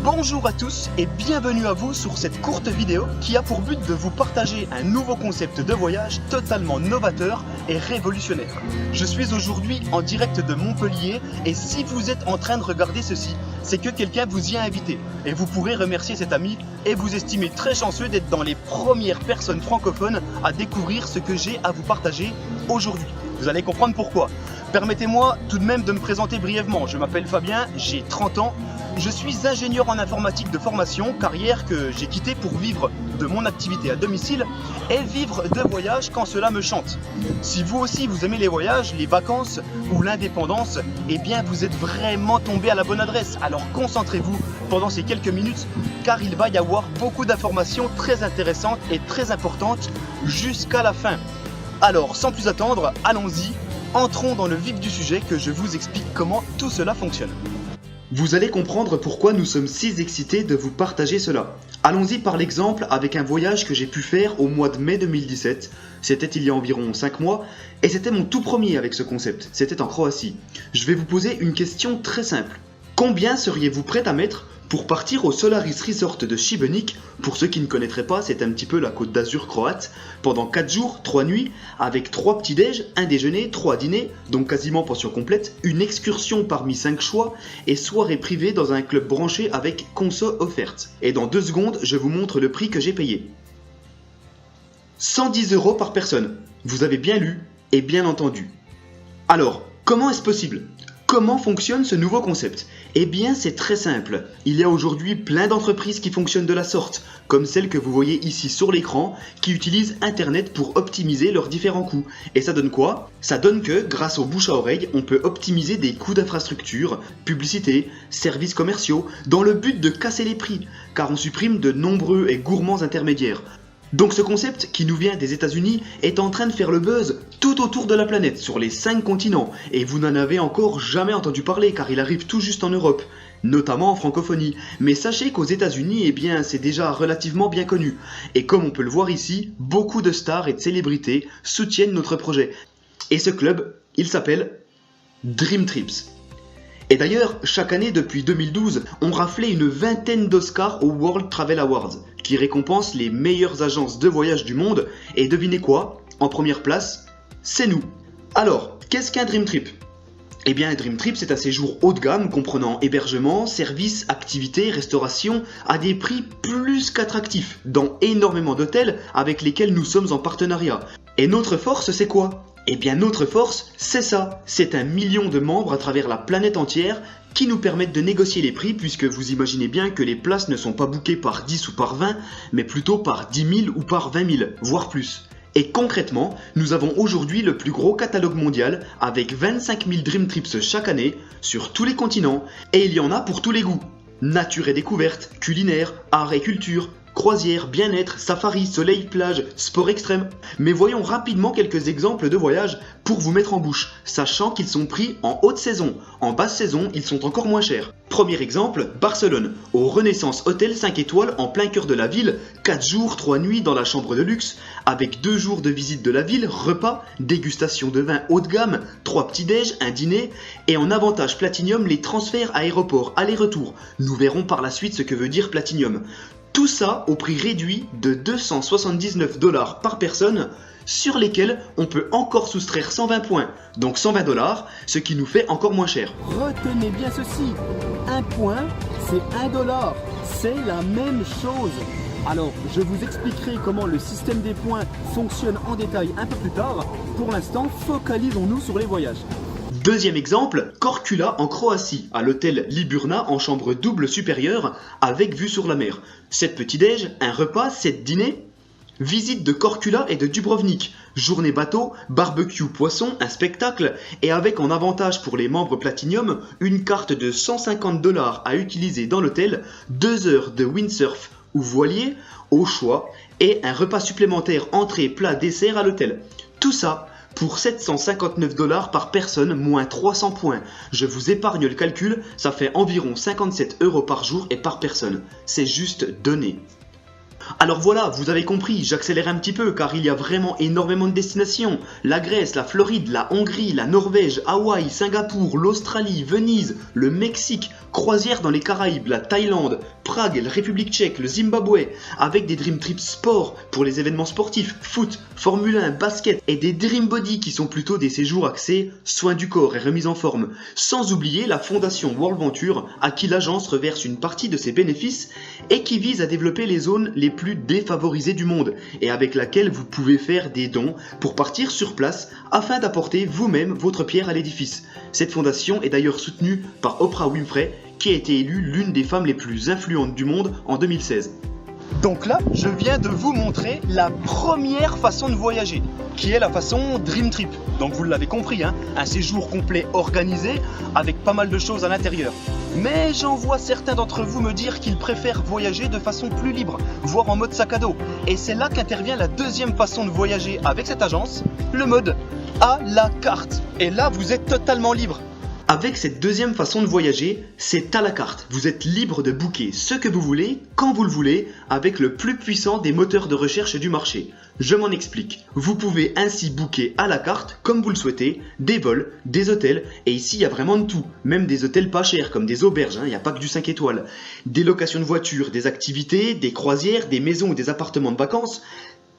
Bonjour à tous et bienvenue à vous sur cette courte vidéo qui a pour but de vous partager un nouveau concept de voyage totalement novateur et révolutionnaire. Je suis aujourd'hui en direct de Montpellier et si vous êtes en train de regarder ceci, c'est que quelqu'un vous y a invité et vous pourrez remercier cet ami et vous estimer très chanceux d'être dans les premières personnes francophones à découvrir ce que j'ai à vous partager aujourd'hui. Vous allez comprendre pourquoi. Permettez-moi tout de même de me présenter brièvement. Je m'appelle Fabien, j'ai 30 ans. Je suis ingénieur en informatique de formation, carrière que j'ai quittée pour vivre de mon activité à domicile et vivre de voyage quand cela me chante. Si vous aussi vous aimez les voyages, les vacances ou l'indépendance, eh bien vous êtes vraiment tombé à la bonne adresse. Alors concentrez-vous pendant ces quelques minutes car il va y avoir beaucoup d'informations très intéressantes et très importantes jusqu'à la fin. Alors sans plus attendre, allons-y, entrons dans le vif du sujet que je vous explique comment tout cela fonctionne. Vous allez comprendre pourquoi nous sommes si excités de vous partager cela. Allons-y par l'exemple avec un voyage que j'ai pu faire au mois de mai 2017. C'était il y a environ 5 mois et c'était mon tout premier avec ce concept. C'était en Croatie. Je vais vous poser une question très simple. Combien seriez-vous prêt à mettre pour partir au Solaris Resort de Šibenik? Pour ceux qui ne connaîtraient pas, c'est un petit peu la côte d'Azur croate, pendant 4 jours, 3 nuits, avec 3 petits-déj, un déjeuner, 3 dîners, donc quasiment pension complète, une excursion parmi 5 choix, et soirée privée dans un club branché avec conso offerte. Et dans 2 secondes, je vous montre le prix que j'ai payé. 110 € par personne. Vous avez bien lu et bien entendu. Alors, comment est-ce possible ? Comment fonctionne ce nouveau concept? Eh bien c'est très simple, il y a aujourd'hui plein d'entreprises qui fonctionnent de la sorte, comme celle que vous voyez ici sur l'écran, qui utilisent internet pour optimiser leurs différents coûts. Et ça donne quoi? Ça donne que, grâce au bouche à oreille, on peut optimiser des coûts d'infrastructure, publicité, services commerciaux, dans le but de casser les prix, car on supprime de nombreux et gourmands intermédiaires. Donc ce concept, qui nous vient des États-Unis, est en train de faire le buzz tout autour de la planète, sur les 5 continents, et vous n'en avez encore jamais entendu parler car il arrive tout juste en Europe, notamment en francophonie. Mais sachez qu'aux États-Unis, eh bien, c'est déjà relativement bien connu. Et comme on peut le voir ici, beaucoup de stars et de célébrités soutiennent notre projet. Et ce club, il s'appelle Dream Trips. Et d'ailleurs, chaque année depuis 2012, on raflait une vingtaine d'Oscars aux World Travel Awards, qui récompensent les meilleures agences de voyage du monde. Et devinez quoi? En première place, c'est nous. Alors, qu'est-ce qu'un Dream Trip? Eh bien, un Dream Trip, c'est un séjour haut de gamme comprenant hébergement, services, activités, restauration, à des prix plus qu'attractifs, dans énormément d'hôtels avec lesquels nous sommes en partenariat. Et notre force, c'est quoi? Eh bien notre force, c'est ça, c'est 1 million de membres à travers la planète entière qui nous permettent de négocier les prix puisque vous imaginez bien que les places ne sont pas bookées par 10 ou par 20, mais plutôt par 10 000 ou par 20 000, voire plus. Et concrètement, nous avons aujourd'hui le plus gros catalogue mondial avec 25 000 Dream Trips chaque année sur tous les continents et il y en a pour tous les goûts. Nature et découverte, culinaire, art et culture, croisière, bien-être, safari, soleil, plage, sport extrême. Mais voyons rapidement quelques exemples de voyages pour vous mettre en bouche, sachant qu'ils sont pris en haute saison. En basse saison, ils sont encore moins chers. Premier exemple, Barcelone, au Renaissance Hôtel 5 étoiles en plein cœur de la ville, 4 jours, 3 nuits dans la chambre de luxe, avec 2 jours de visite de la ville, repas, dégustation de vin haut de gamme, 3 petits-déj, un dîner, et en avantage Platinum les transferts aéroport aller-retour. Nous verrons par la suite ce que veut dire Platinum. Tout ça au prix réduit de 279 $ par personne, sur lesquels on peut encore soustraire 120 points, donc 120 $, ce qui nous fait encore moins cher. Retenez bien ceci, un point c'est 1 $, c'est la même chose. Alors je vous expliquerai comment le système des points fonctionne en détail un peu plus tard. Pour l'instant, focalisons-nous sur les voyages. Deuxième exemple, Korčula en Croatie, à l'hôtel Liburna en chambre double supérieure avec vue sur la mer. 7 petits-déj, un repas, 7 dîners. Visite de Korčula et de Dubrovnik, journée bateau, barbecue poisson, un spectacle et avec en avantage pour les membres Platinum une carte de 150 $ à utiliser dans l'hôtel, 2 heures de windsurf ou voilier au choix et un repas supplémentaire entrée, plat, dessert à l'hôtel. Tout ça pour 759 $ par personne, moins 300 points. Je vous épargne le calcul, ça fait environ 57 € par jour et par personne. C'est juste donné. Alors voilà, vous avez compris, j'accélère un petit peu car il y a vraiment énormément de destinations. La Grèce, la Floride, la Hongrie, la Norvège, Hawaï, Singapour, l'Australie, Venise, le Mexique, croisière dans les Caraïbes, la Thaïlande, Prague, la République tchèque, le Zimbabwe, avec des Dream Trips sport pour les événements sportifs, foot, Formule 1, basket et des Dream Body qui sont plutôt des séjours axés soins du corps et remise en forme. Sans oublier la fondation World Venture à qui l'agence reverse une partie de ses bénéfices et qui vise à développer les zones les plus défavorisées du monde et avec laquelle vous pouvez faire des dons pour partir sur place afin d'apporter vous-même votre pierre à l'édifice. Cette fondation est d'ailleurs soutenue par Oprah Winfrey qui a été élue l'une des femmes les plus influentes du monde en 2016. Donc là, je viens de vous montrer la première façon de voyager, qui est la façon Dream Trip. Donc vous l'avez compris, un séjour complet organisé avec pas mal de choses à l'intérieur. Mais j'en vois certains d'entre vous me dire qu'ils préfèrent voyager de façon plus libre, voire en mode sac à dos. Et c'est là qu'intervient la deuxième façon de voyager avec cette agence, le mode à la carte. Et là, vous êtes totalement libre. Avec cette deuxième façon de voyager, c'est à la carte. Vous êtes libre de booker ce que vous voulez, quand vous le voulez, avec le plus puissant des moteurs de recherche du marché. Je m'en explique. Vous pouvez ainsi booker à la carte, comme vous le souhaitez, des vols, des hôtels, et ici il y a vraiment de tout. Même des hôtels pas chers, comme des auberges, il n'y a pas que du 5 étoiles. Des locations de voitures, des activités, des croisières, des maisons ou des appartements de vacances.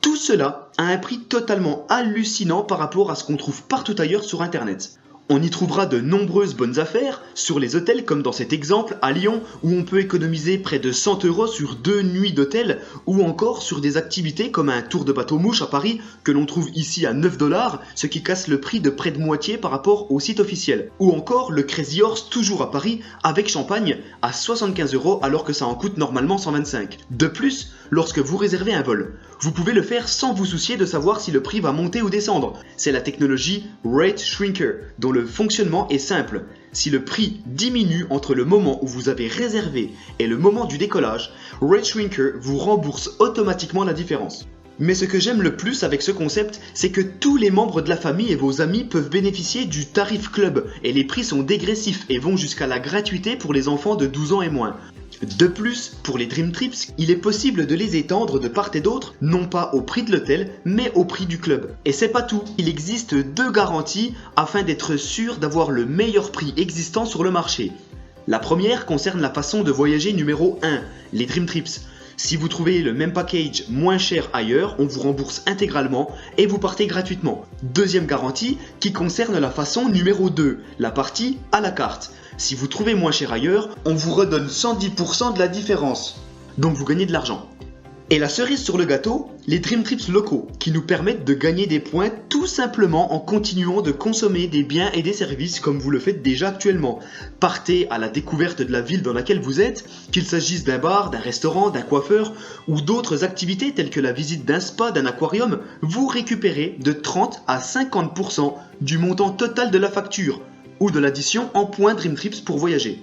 Tout cela a un prix totalement hallucinant par rapport à ce qu'on trouve partout ailleurs sur Internet. On y trouvera de nombreuses bonnes affaires sur les hôtels comme dans cet exemple à Lyon où on peut économiser près de 100 € sur 2 nuits d'hôtel ou encore sur des activités comme un tour de bateau-mouche à Paris que l'on trouve ici à 9 $, ce qui casse le prix de près de moitié par rapport au site officiel. Ou encore le Crazy Horse toujours à Paris avec champagne à 75 € alors que ça en coûte normalement 125. De plus, lorsque vous réservez un vol, vous pouvez le faire sans vous soucier de savoir si le prix va monter ou descendre. C'est la technologie Rate Shrinker dont le fonctionnement est simple. Si le prix diminue entre le moment où vous avez réservé et le moment du décollage, Rate Shrinker vous rembourse automatiquement la différence. Mais ce que j'aime le plus avec ce concept, c'est que tous les membres de la famille et vos amis peuvent bénéficier du tarif club et les prix sont dégressifs et vont jusqu'à la gratuité pour les enfants de 12 ans et moins. De plus, pour les Dream Trips, il est possible de les étendre de part et d'autre, non pas au prix de l'hôtel, mais au prix du club. Et c'est pas tout, il existe 2 garanties afin d'être sûr d'avoir le meilleur prix existant sur le marché. La première concerne la façon de voyager numéro 1, les Dream Trips. Si vous trouvez le même package moins cher ailleurs, on vous rembourse intégralement et vous partez gratuitement. Deuxième garantie qui concerne la façon numéro 2, la partie à la carte. Si vous trouvez moins cher ailleurs, on vous redonne 110% de la différence. Donc vous gagnez de l'argent. Et la cerise sur le gâteau, les Dream Trips locaux qui nous permettent de gagner des points tout simplement en continuant de consommer des biens et des services comme vous le faites déjà actuellement. Partez à la découverte de la ville dans laquelle vous êtes, qu'il s'agisse d'un bar, d'un restaurant, d'un coiffeur ou d'autres activités telles que la visite d'un spa, d'un aquarium, vous récupérez de 30 à 50% du montant total de la facture ou de l'addition en points Dream Trips pour voyager.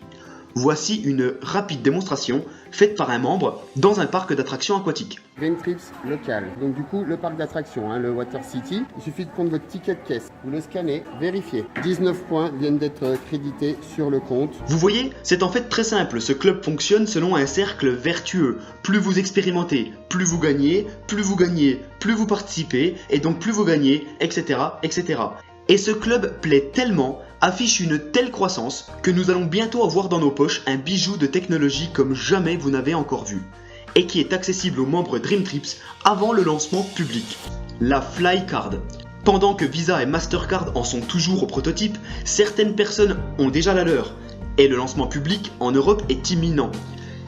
Voici une rapide démonstration faite par un membre dans un parc d'attractions aquatiques. Dream Trips local. Donc du coup, le parc d'attractions, le Water City, il suffit de prendre votre ticket de caisse, vous le scannez, vérifiez. 19 points viennent d'être crédités sur le compte. Vous voyez, c'est en fait très simple, ce club fonctionne selon un cercle vertueux. Plus vous expérimentez, plus vous gagnez, plus vous participez, et donc plus vous gagnez, etc. etc. Et ce club plaît tellement, affiche une telle croissance que nous allons bientôt avoir dans nos poches un bijou de technologie comme jamais vous n'avez encore vu et qui est accessible aux membres Dream Trips avant le lancement public. La Flycard. Pendant que Visa et Mastercard en sont toujours au prototype, certaines personnes ont déjà la leur et le lancement public en Europe est imminent.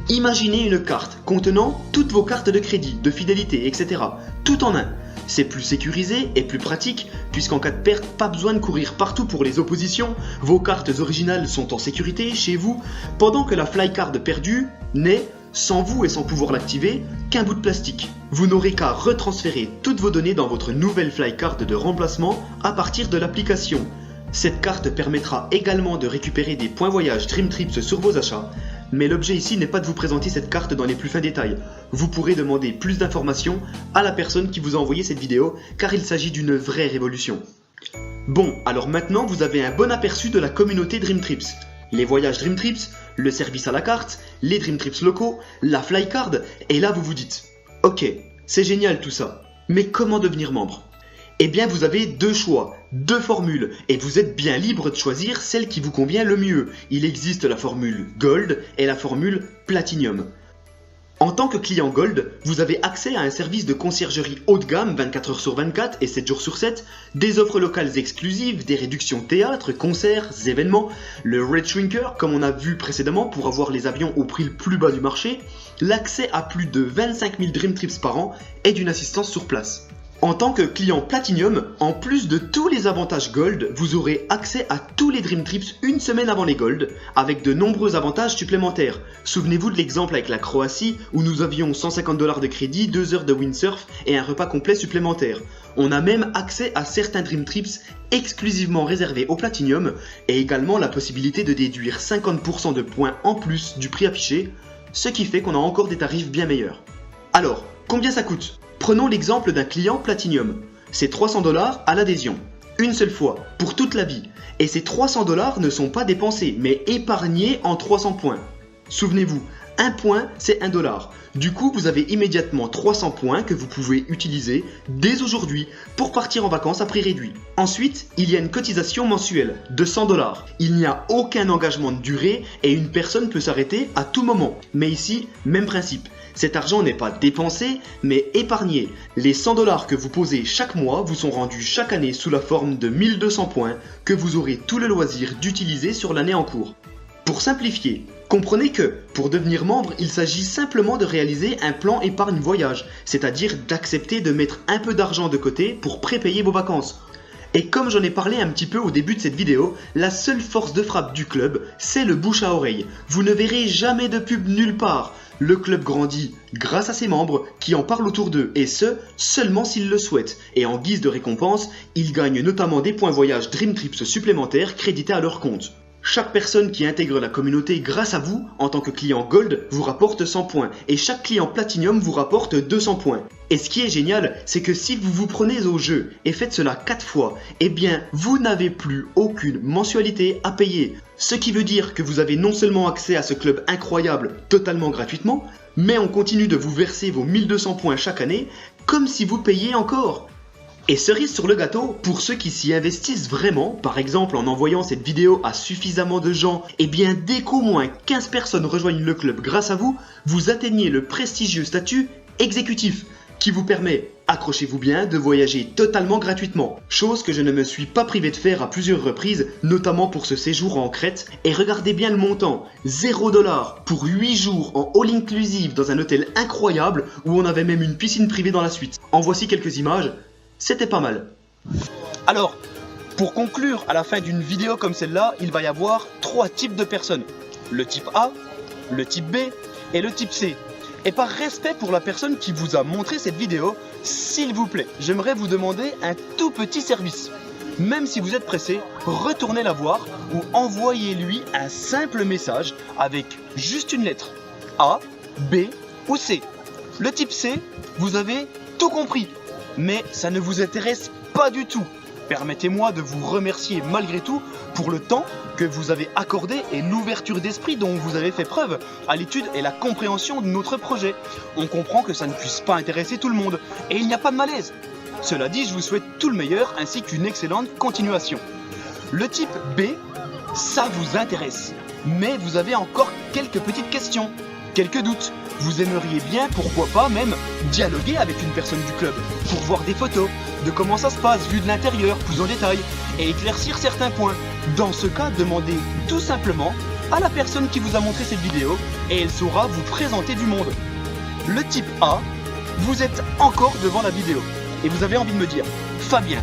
Imaginez une carte contenant toutes vos cartes de crédit, de fidélité, etc. tout en un. C'est plus sécurisé et plus pratique puisqu'en cas de perte, pas besoin de courir partout pour les oppositions, vos cartes originales sont en sécurité chez vous, pendant que la Flycard perdue n'est, sans vous et sans pouvoir l'activer, qu'un bout de plastique. Vous n'aurez qu'à retransférer toutes vos données dans votre nouvelle Flycard de remplacement à partir de l'application. Cette carte permettra également de récupérer des points voyage Dream Trips sur vos achats. Mais l'objet ici n'est pas de vous présenter cette carte dans les plus fins détails. Vous pourrez demander plus d'informations à la personne qui vous a envoyé cette vidéo car il s'agit d'une vraie révolution. Bon, alors maintenant vous avez un bon aperçu de la communauté Dream Trips. Les voyages Dream Trips, le service à la carte, les Dream Trips locaux, la Flycard, et là vous vous dites Ok, c'est génial tout ça. Mais comment devenir membre? Eh bien vous avez deux choix, deux formules, et vous êtes bien libre de choisir celle qui vous convient le mieux. Il existe la formule Gold et la formule Platinum. En tant que client Gold, vous avez accès à un service de conciergerie haut de gamme 24 h sur 24 et 7 jours sur 7, des offres locales exclusives, des réductions théâtre, concerts, événements, le Red Shrinker comme on a vu précédemment pour avoir les avions au prix le plus bas du marché, l'accès à plus de 25 000 Dream Trips par an et d'une assistance sur place. En tant que client Platinum, en plus de tous les avantages Gold, vous aurez accès à tous les Dream Trips une semaine avant les Gold, avec de nombreux avantages supplémentaires. Souvenez-vous de l'exemple avec la Croatie, où nous avions 150 $ de crédit, 2 heures de windsurf et un repas complet supplémentaire. On a même accès à certains Dream Trips exclusivement réservés au Platinum, et également la possibilité de déduire 50% de points en plus du prix affiché, ce qui fait qu'on a encore des tarifs bien meilleurs. Alors, combien ça coûte ? Prenons l'exemple d'un client Platinum. C'est 300 $ à l'adhésion, une seule fois, pour toute la vie. Et ces 300 $ ne sont pas dépensés, mais épargnés en 300 points. Souvenez-vous, un point, c'est 1 $. Du coup, vous avez immédiatement 300 points que vous pouvez utiliser dès aujourd'hui pour partir en vacances à prix réduit. Ensuite, il y a une cotisation mensuelle de 100 $. Il n'y a aucun engagement de durée et une personne peut s'arrêter à tout moment. Mais ici, même principe. Cet argent n'est pas dépensé, mais épargné. Les 100 $ que vous posez chaque mois vous sont rendus chaque année sous la forme de 1200 points que vous aurez tout le loisir d'utiliser sur l'année en cours. Pour simplifier, comprenez que, pour devenir membre, il s'agit simplement de réaliser un plan épargne voyage, c'est-à-dire d'accepter de mettre un peu d'argent de côté pour prépayer vos vacances. Et comme j'en ai parlé un petit peu au début de cette vidéo, la seule force de frappe du club, c'est le bouche à oreille. Vous ne verrez jamais de pub nulle part. Le club grandit grâce à ses membres qui en parlent autour d'eux, et ce, seulement s'ils le souhaitent. Et en guise de récompense, ils gagnent notamment des points voyage Dream Trips supplémentaires crédités à leur compte. Chaque personne qui intègre la communauté grâce à vous, en tant que client Gold, vous rapporte 100 points, et chaque client Platinum vous rapporte 200 points. Et ce qui est génial, c'est que si vous vous prenez au jeu et faites cela 4 fois, eh bien, vous n'avez plus aucune mensualité à payer. Ce qui veut dire que vous avez non seulement accès à ce club incroyable totalement gratuitement, mais on continue de vous verser vos 1200 points chaque année, comme si vous payiez encore. Et cerise sur le gâteau, pour ceux qui s'y investissent vraiment, par exemple en envoyant cette vidéo à suffisamment de gens, et bien dès qu'au moins 15 personnes rejoignent le club grâce à vous, vous atteignez le prestigieux statut exécutif, qui vous permet, accrochez-vous bien, de voyager totalement gratuitement. Chose que je ne me suis pas privé de faire à plusieurs reprises, notamment pour ce séjour en Crète. Et regardez bien le montant, 0 $ pour 8 jours en all inclusive dans un hôtel incroyable où on avait même une piscine privée dans la suite. En voici quelques images. C'était pas mal. Alors, pour conclure, à la fin d'une vidéo comme celle-là, il va y avoir 3 types de personnes. Le type A, le type B et le type C. Et par respect pour la personne qui vous a montré cette vidéo, s'il vous plaît, j'aimerais vous demander un tout petit service. Même si vous êtes pressé, retournez la voir ou envoyez-lui un simple message avec juste une lettre. A, B ou C. Le type C, vous avez tout compris. Mais ça ne vous intéresse pas du tout. Permettez-moi de vous remercier malgré tout pour le temps que vous avez accordé et l'ouverture d'esprit dont vous avez fait preuve à l'étude et la compréhension de notre projet. On comprend que ça ne puisse pas intéresser tout le monde et il n'y a pas de malaise. Cela dit, je vous souhaite tout le meilleur ainsi qu'une excellente continuation. Le type B, ça vous intéresse, mais vous avez encore quelques petites questions, quelques doutes. Vous aimeriez bien, pourquoi pas même, dialoguer avec une personne du club pour voir des photos de comment ça se passe vu de l'intérieur plus en détail et éclaircir certains points. Dans ce cas, demandez tout simplement à la personne qui vous a montré cette vidéo et elle saura vous présenter du monde. Le type A, vous êtes encore devant la vidéo et vous avez envie de me dire « Fabien,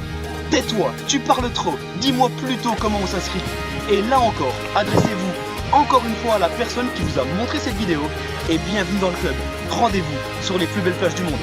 tais-toi, tu parles trop, dis-moi plutôt comment on s'inscrit ». Et là encore, adressez-vous encore une fois à la personne qui vous a montré cette vidéo et bienvenue dans le club. Rendez-vous sur les plus belles plages du monde.